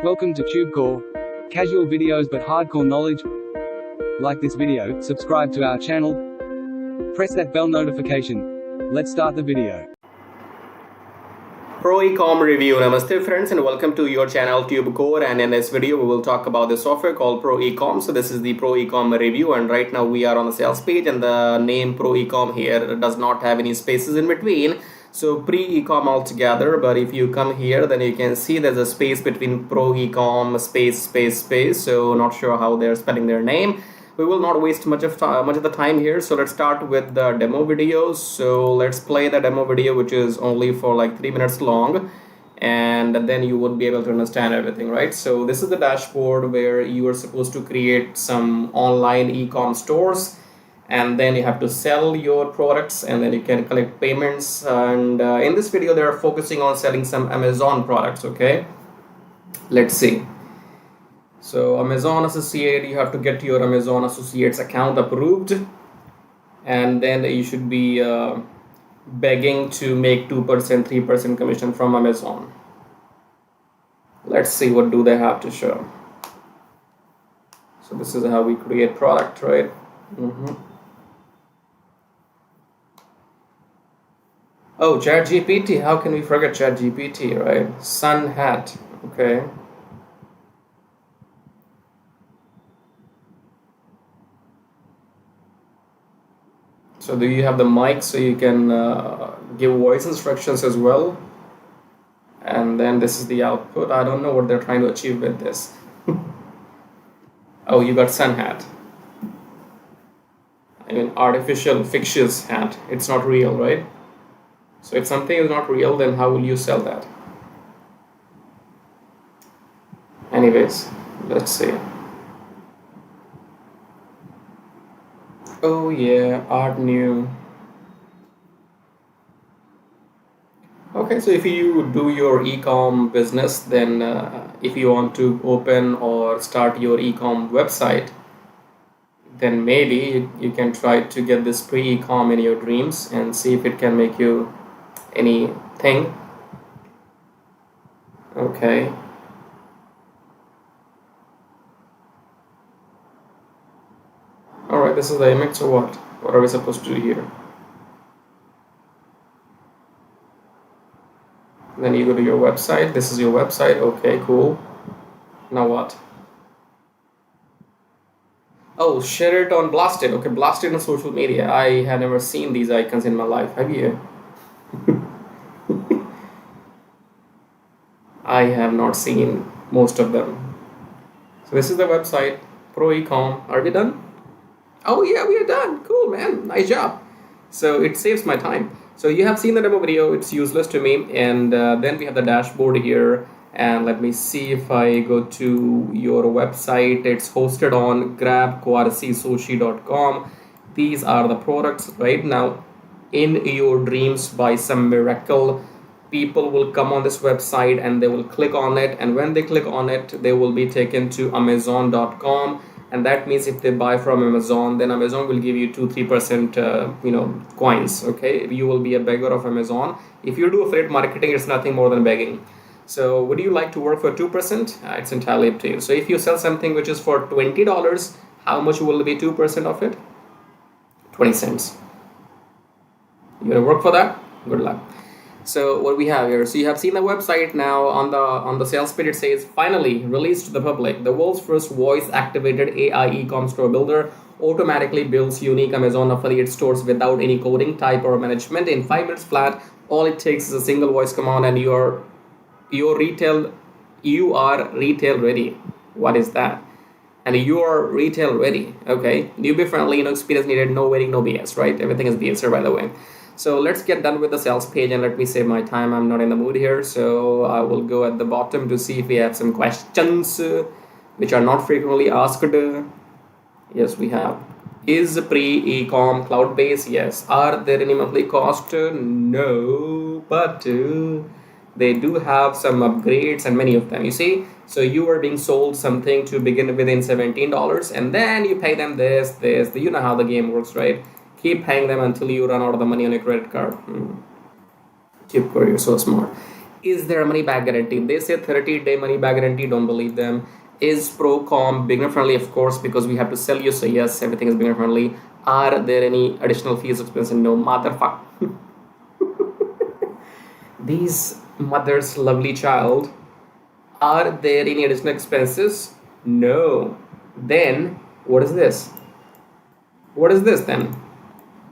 Welcome to TubeCore. Casual videos but hardcore knowledge. Like this video, subscribe to our channel, press that bell notification. Let's start the video. ProeCom review. Namaste friends and welcome to your channel TubeCore, and in this video we will talk about the software called ProeCom. So this is the ProeCom review, and right now we are on the sales page, and the name ProeCom here does not have any spaces in between. So pre-ecom altogether, but if you come here then you can see there's a space between ProeCom space. So not sure how they're spelling their name. We will not waste much of the time here, so let's start with the demo videos. So let's play the demo video, which is only for like 3 minutes long, and then you would be able to understand everything, right? So this is the dashboard where you are supposed to create some online ecom stores, and then you have to sell your products, and then you can collect payments. And in this video they are focusing on selling some Amazon products. Okay, let's see. So Amazon Associate, you have to get your Amazon Associates account approved, and then you should be begging to make 2%, 3% commission from Amazon. Let's see what do they have to show. So this is how we create product, right? Oh, ChatGPT, how can we forget ChatGPT, right? Sun hat, okay. So do you have the mic so you can give voice instructions as well? And then this is the output. I don't know what they're trying to achieve with this. Oh, you got sun hat. I mean, artificial fictitious hat. It's not real, right? So if something is not real, then how will you sell that? Anyways, let's see. Oh yeah, art new. Okay, so if you do your ecom business, then if you want to open or start your ecom website, then maybe you can try to get this pre-ecom in your dreams and see if it can make you anything. Okay. Alright, this is the image, so what? What are we supposed to do here? Then you go to your website. This is your website. Okay, cool. Now what? Oh, share it on Blast It. Okay, Blast It on social media. I have never seen these icons in my life. Have you? I have not seen most of them. So this is the website, ProeCom. Are we done? Oh yeah, we are done. Cool, man. Nice job. So it saves my time. So you have seen the demo video. It's useless to me. And then we have the dashboard here. And let me see if I go to your website. It's hosted on grabquarcisoshi.com. These are the products right now. In your dreams, by some miracle, people will come on this website and they will click on it. And when they click on it, they will be taken to Amazon.com. And that means if they buy from Amazon, then Amazon will give you 2-3% coins. Okay, you will be a beggar of Amazon. If you do affiliate marketing, it's nothing more than begging. So would you like to work for 2%? It's entirely up to you. So if you sell something which is for $20, how much will be 2% of it? 20 cents. You gonna work for that? Good luck. So what we have here, so you have seen the website. Now on the sales page it says, finally released to the public, the world's first voice activated AI ecom store builder automatically builds unique Amazon affiliate stores without any coding, type or management in 5 minutes flat. All it takes is a single voice command and you are retail ready. What is that? And you are retail ready. Okay, newbie friendly, no experience needed, no waiting, no BS, right? Everything is BS here, by the way. So let's get done with the sales page, and let me save my time. I'm not in the mood here, so I will go at the bottom to see if we have some questions which are not frequently asked. Yes, we have. Is pre-ecom cloud-based? Yes. Are there any monthly cost? No, but they do have some upgrades, and many of them, you see. So you are being sold something to begin within $17, and then you pay them this. You know how the game works, right? Keep paying them until you run out of the money on your credit card. TubeCore, you're so smart. is there a money back guarantee? They say 30-day money back guarantee. Don't believe them. Is ProeCom beginner friendly? Of course, because we have to sell you. So yes, everything is beginner friendly. Are there any additional fees, expenses? No, motherfucker. These mother's lovely child. Are there any additional expenses? No. Then what is this? What is this then?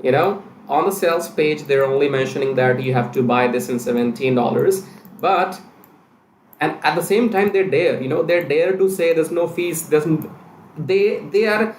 You know, on the sales page they're only mentioning that you have to buy this in $17, but and at the same time they're dare to say there's no fees. They are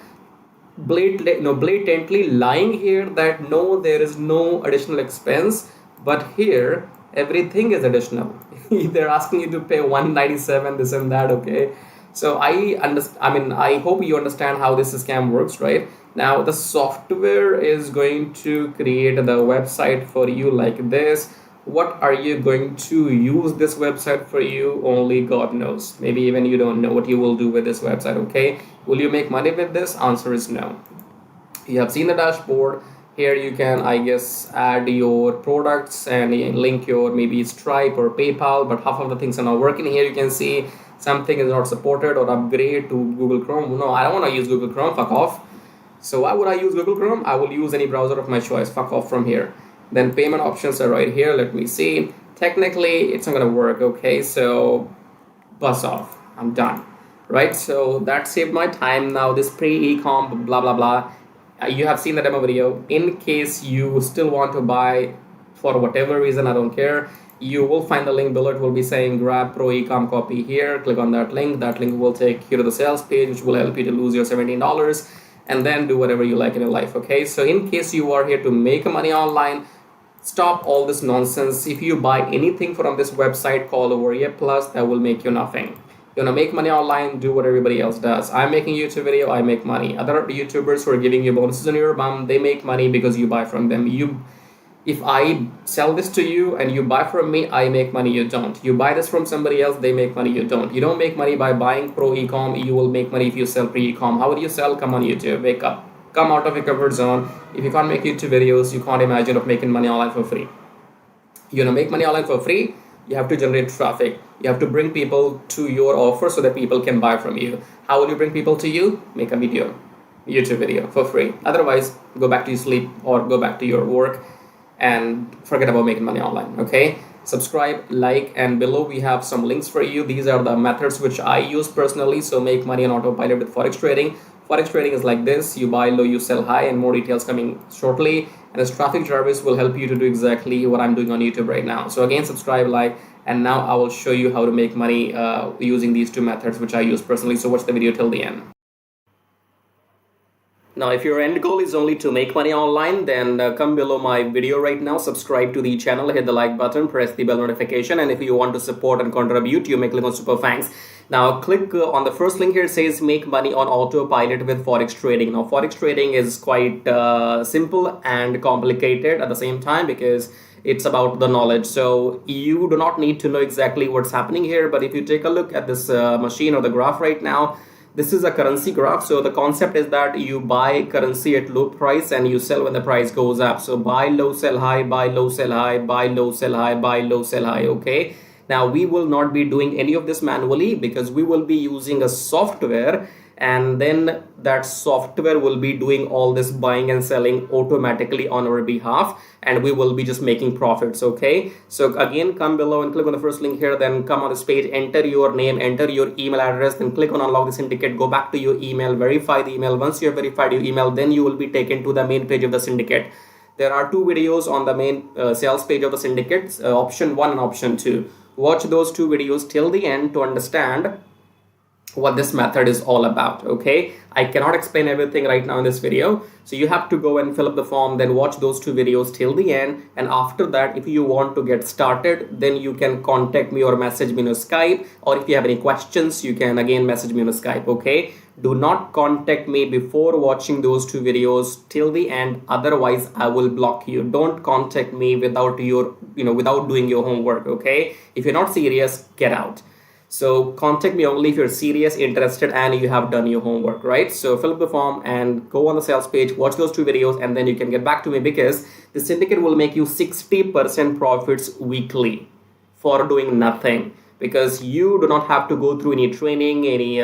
blatantly lying here that no, there is no additional expense, but here everything is additional. They're asking you to pay $197, this and that. Okay, so I hope you understand how this scam works, right? Now the software is going to create the website for you like this. What are you going to use this website for? You only God knows. Maybe even you don't know what you will do with this website. Okay, will you make money with this? Answer is no. You have seen the dashboard. Here you can, I guess, add your products and link your maybe Stripe or PayPal, but half of the things are not working. Here you can see something is not supported or upgrade to Google Chrome. No, I don't want to use Google Chrome. Fuck off. So why would I use Google Chrome? I will use any browser of my choice. Fuck off from here. Then payment options are right here. Let me see. Technically, it's not going to work. Okay, so buzz off. I'm done. Right, so that saved my time. Now this pre-ecom blah blah blah. You have seen the demo video. In case you still want to buy for whatever reason, I don't care, you will find the link below. It will be saying grab ProeCom copy here. Click on that link. That link will take you to the sales page, which will help you to lose your $17 and then do whatever you like in your life. Okay, so in case you are here to make money online, stop all this nonsense. If you buy anything from this website called Warrior Plus, that will make you nothing. You want to make money online, do what everybody else does. I'm making a YouTube video, I make money. Other YouTubers who are giving you bonuses on your bum, they make money because you buy from them. If I sell this to you and you buy from me, I make money, you don't. You buy this from somebody else, they make money, you don't. You don't make money by buying ProeCom, you will make money if you sell pre-ecom. How would you sell? Come on YouTube, wake up. Come out of your comfort zone. If you can't make YouTube videos, you can't imagine of making money online for free. You want to make money online for free? You have to generate traffic. You have to bring people to your offer so that people can buy from you. How will you bring people to you? Make a video, YouTube video for free. Otherwise, go back to your sleep or go back to your work and forget about making money online. Okay, subscribe, like, and below we have some links for you. These are the methods which I use personally. So make money on autopilot with forex trading. Forex trading is like this: you buy low, you sell high, and more details coming shortly. And this traffic Jarvis will help you to do exactly what I'm doing on YouTube right now. So again, subscribe, like, and now I will show you how to make money using these two methods which I use personally. So watch the video till the end. Now, if your end goal is only to make money online, then come below my video right now, subscribe to the channel, hit the like button, press the bell notification, and if you want to support and contribute, you may click on super thanks. Now, click on the first link here. It says make money on autopilot with forex trading. Now, forex trading is quite simple and complicated at the same time because it's about the knowledge. So you do not need to know exactly what's happening here, but if you take a look at this machine or the graph right now, this is a currency graph. So the concept is that you buy currency at low price and you sell when the price goes up. So buy low, sell high, buy low, sell high, buy low, sell high, buy low, sell high. Okay. Now we will not be doing any of this manually because we will be using a software, and then that software will be doing all this buying and selling automatically on our behalf, and we will be just making profits. Okay, so again, come below and click on the first link here, then come on this page, enter your name, enter your email address, then click on unlock the syndicate, go back to your email, verify the email. Once you have verified your email, then you will be taken to the main page of the syndicate. There are two videos on the main sales page of the syndicate, option 1 and option 2. Watch those two videos till the end to understand what this method is all about. Okay, I cannot explain everything right now in this video, so you have to go and fill up the form, then watch those two videos till the end, and after that, if you want to get started, then you can contact me or message me on Skype, or if you have any questions, you can again message me on Skype. Okay, do not contact me before watching those two videos till the end, otherwise I will block you. Don't contact me without without doing your homework. Okay, if you're not serious, get out. So contact me only if you're serious, interested, and you have done your homework, right? So fill up the form and go on the sales page, watch those two videos, and then you can get back to me because the syndicate will make you 60% profits weekly for doing nothing, because you do not have to go through any training, any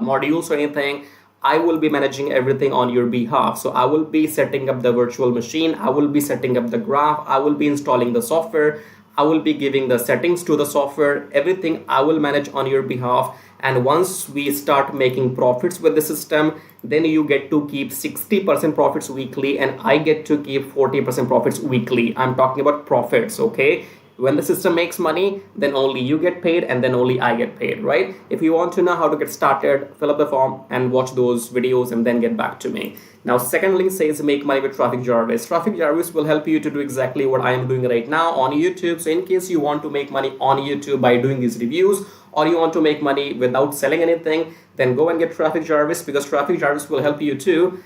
modules or anything. I will be managing everything on your behalf. So I will be setting up the virtual machine, I will be setting up the graph, I will be installing the software, I will be giving the settings to the software, everything I will manage on your behalf. And once we start making profits with the system, then you get to keep 60% profits weekly and I get to keep 40% profits weekly. I'm talking about profits, okay? When the system makes money, then only you get paid and then only I get paid, right? If you want to know how to get started, fill up the form and watch those videos and then get back to me. Now, second link says make money with Traffic Jarvis. Traffic Jarvis will help you to do exactly what I am doing right now on YouTube. So in case you want to make money on YouTube by doing these reviews, or you want to make money without selling anything, then go and get Traffic Jarvis, because Traffic Jarvis will help you to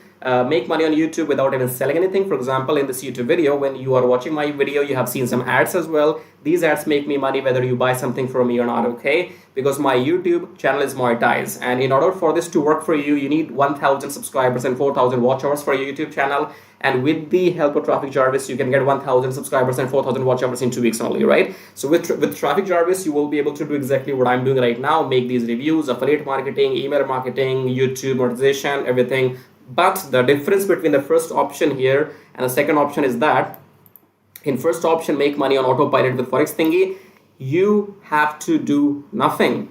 make money on YouTube without even selling anything. For example, in this YouTube video, when you are watching my video, you have seen some ads as well. These ads make me money whether you buy something from me or not, okay? Because my YouTube channel is monetized, and in order for this to work for you, you need 1,000 subscribers and 4,000 watch hours for your YouTube channel. And with the help of Traffic Jarvis, you can get 1,000 subscribers and 4,000 watch hours in 2 weeks only, right? So with Traffic Jarvis, you will be able to do exactly what I'm doing right now, make these reviews, affiliate marketing, email marketing, YouTube monetization, everything. But the difference between the first option here and the second option is that in first option, make money on autopilot with Forex Thingy, you have to do nothing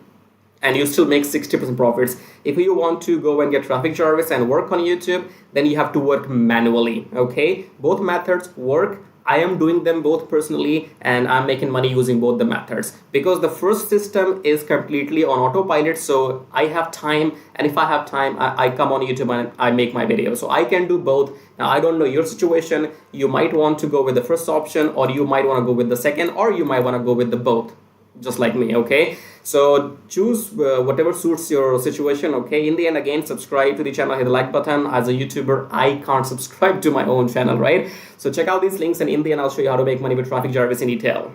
and you still make 60% profits. If you want to go and get Traffic Jarvis and work on YouTube, then you have to work manually, okay? Both methods work. I am doing them both personally and I'm making money using both the methods, because the first system is completely on autopilot. So I have time, and if I have time, I come on YouTube and I make my video. So I can do both. Now, I don't know your situation. You might want to go with the first option, or you might want to go with the second, or you might want to go with the both, just like me, okay? So choose whatever suits your situation, okay? In the end, again, subscribe to the channel, hit the like button. As a YouTuber, I can't subscribe to my own channel, right? So check out these links, and in the end, I'll show you how to make money with Traffic Jarvis in detail.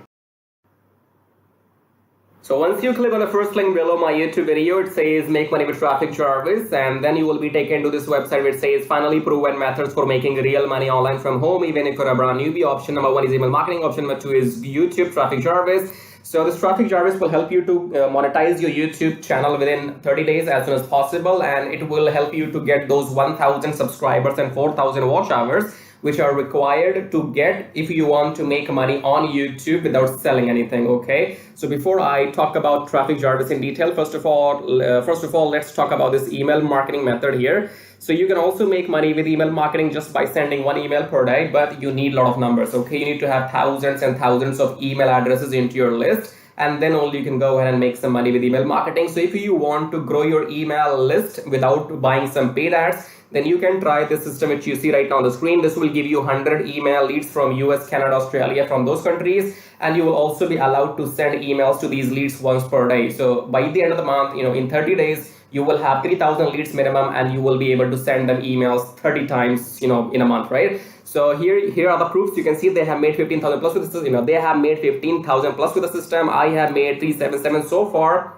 So once you click on the first link below my YouTube video, it says make money with Traffic Jarvis, and then you will be taken to this website where it says finally proven methods for making real money online from home, even if you're a brand newbie. Option number 1 is email marketing. Option number 2 is YouTube Traffic Jarvis. So this Traffic Jarvis will help you to monetize your YouTube channel within 30 days as soon as possible, and it will help you to get those 1,000 subscribers and 4,000 watch hours, which are required to get if you want to make money on YouTube without selling anything, okay? So before I talk about Traffic Jarvis in detail, first of all, let's talk about this email marketing method here. So you can also make money with email marketing just by sending 1 email per day, but you need a lot of numbers, okay? You need to have thousands and thousands of email addresses into your list, and then only you can go ahead and make some money with email marketing. So if you want to grow your email list without buying some paid ads, then you can try this system which you see right now on the screen. This will give you 100 email leads from US, Canada, Australia, from those countries, and you will also be allowed to send emails to these leads once per day. So by the end of the month, in 30 days, you will have 3,000 leads minimum, and you will be able to send them emails 30 times, in a month, right? So here are the proofs. You can see they have made 15,000 plus with the system. They have made 15,000 plus with the system. I have made 377 so far,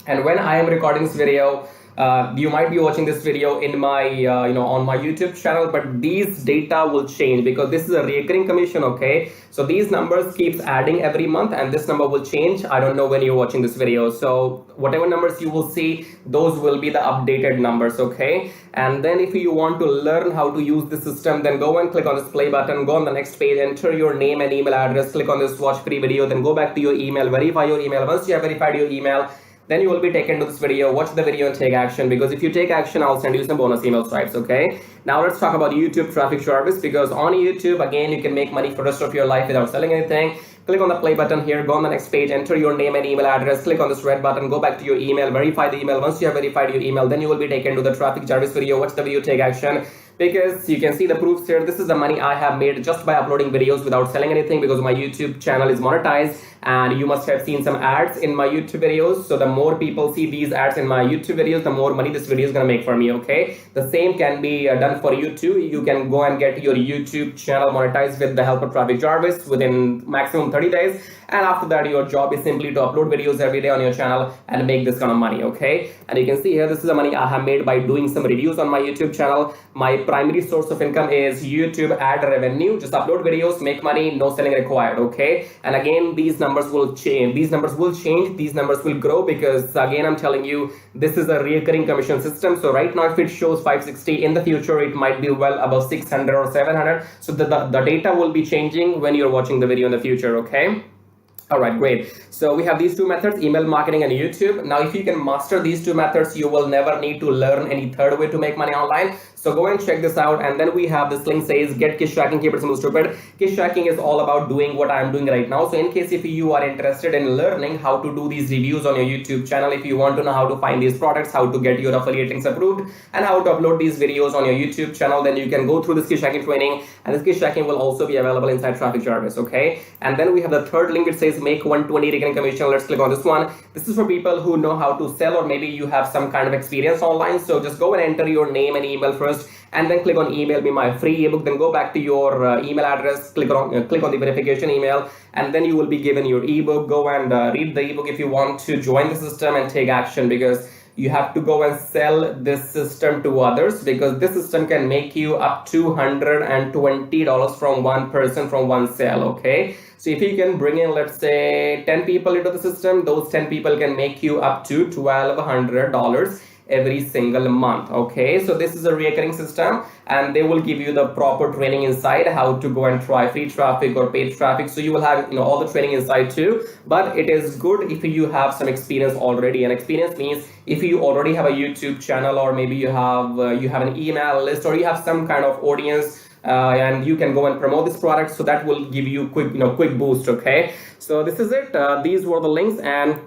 and when I am recording this video, you might be watching this video in my on my YouTube channel, but these data will change because this is a recurring commission, okay? So these numbers keeps adding every month, and this number will change. I don't know when you're watching this video, so whatever numbers you will see, those will be the updated numbers, okay? And then if you want to learn how to use the system, then go and click on this play button, go on the next page, enter your name and email address, click on this watch free video, then go back to your email, verify your email. Once you have verified your email, then you will be taken to this video. Watch the video and take action, because if you take action, I'll send you some bonus email stripes, okay? Now let's talk about YouTube Traffic Jarvis, because on YouTube, again, you can make money for the rest of your life without selling anything. Click on the play button here, go on the next page, enter your name and email address, click on this red button, go back to your email, verify the email. Once you have verified your email, then you will be taken to the Traffic Jarvis video. Watch the video, take action, because you can see the proofs here. This is the money I have made just by uploading videos without selling anything, because my YouTube channel is monetized, and you must have seen some ads in my YouTube videos. So the more people see these ads in my YouTube videos, the more money this video is gonna make for me, okay? The same can be done for you too. You can go and get your YouTube channel monetized with the help of Traffic Jarvis within maximum 30 days. And after that, your job is simply to upload videos every day on your channel and make this kind of money, okay? And you can see here, this is the money I have made by doing some reviews on my YouTube channel. My primary source of income is YouTube ad revenue. Just upload videos, make money, no selling required, okay? And again, these numbers will change. These numbers will change. These numbers will grow, because again, I'm telling you, this is a recurring commission system. So right now, if it shows 560, in the future, it might be well above 600 or 700. So the data will be changing when you're watching the video in the future, okay? All right, great. So we have these two methods, email marketing and YouTube. Now, if you can master these two methods, you will never need to learn any third way to make money online. So go and check this out. And then we have this link says, get kiss tracking, keep it simple, stupid. Kiss tracking is all about doing what I'm doing right now. So in case if you are interested in learning how to do these reviews on your YouTube channel, if you want to know how to find these products, how to get your affiliate links approved, and how to upload these videos on your YouTube channel, then you can go through this kiss tracking training. And this kiss tracking will also be available inside Traffic Jarvis, okay? And then we have the third link. It says make 120 recurring commission. Let's click on this one. This is for people who know how to sell, or maybe you have some kind of experience online. So just go and enter your name and email first, and then click on email me my free ebook. Then go back to your email address, click on the verification email, and then you will be given your ebook. Go and read the ebook if you want to join the system and take action, because you have to go and sell this system to others, because this system can make you up to $120 from one person, from one sale, okay? So if you can bring in, let's say 10 people into the system, those 10 people can make you up to $1,200 every single month, okay? So this is a recurring system, and they will give you the proper training inside how to go and try free traffic or paid traffic. So you will have, all the training inside too. But it is good if you have some experience already. And experience means if you already have a YouTube channel, or maybe you have an email list, or you have some kind of audience, and you can go and promote this product. So that will give you quick boost, okay? So this is it. These were the links, and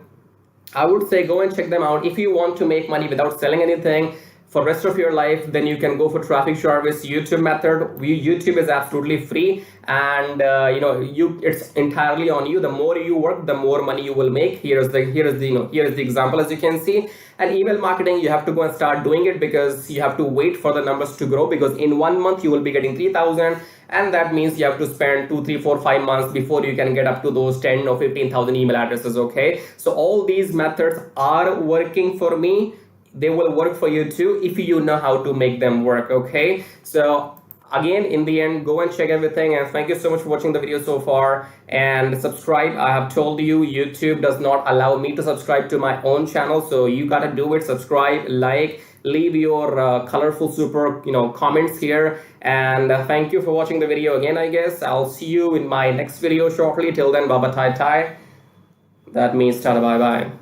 I would say go and check them out. If you want to make money without selling anything for rest of your life, then you can go for Traffic Jarvis YouTube method. YouTube is absolutely free, and it's entirely on you. The more you work, the more money you will make. Here is the example, as you can see. And email marketing, you have to go and start doing it, because you have to wait for the numbers to grow, because in 1 month you will be getting 3,000, and that means you have to spend 2, 3, 4, 5 months before you can get up to those 10 or 15,000 email addresses, okay? So all these methods are working for me. They will work for you too if you know how to make them work, okay? So again, in the end, go and check everything, and thank you so much for watching the video so far. And subscribe. I have told you, YouTube does not allow me to subscribe to my own channel, so you gotta do it. Subscribe, like, leave your colorful super comments here. And thank you for watching the video again. I guess I'll see you in my next video shortly. Till then, baba tai tai. That means tada bye bye.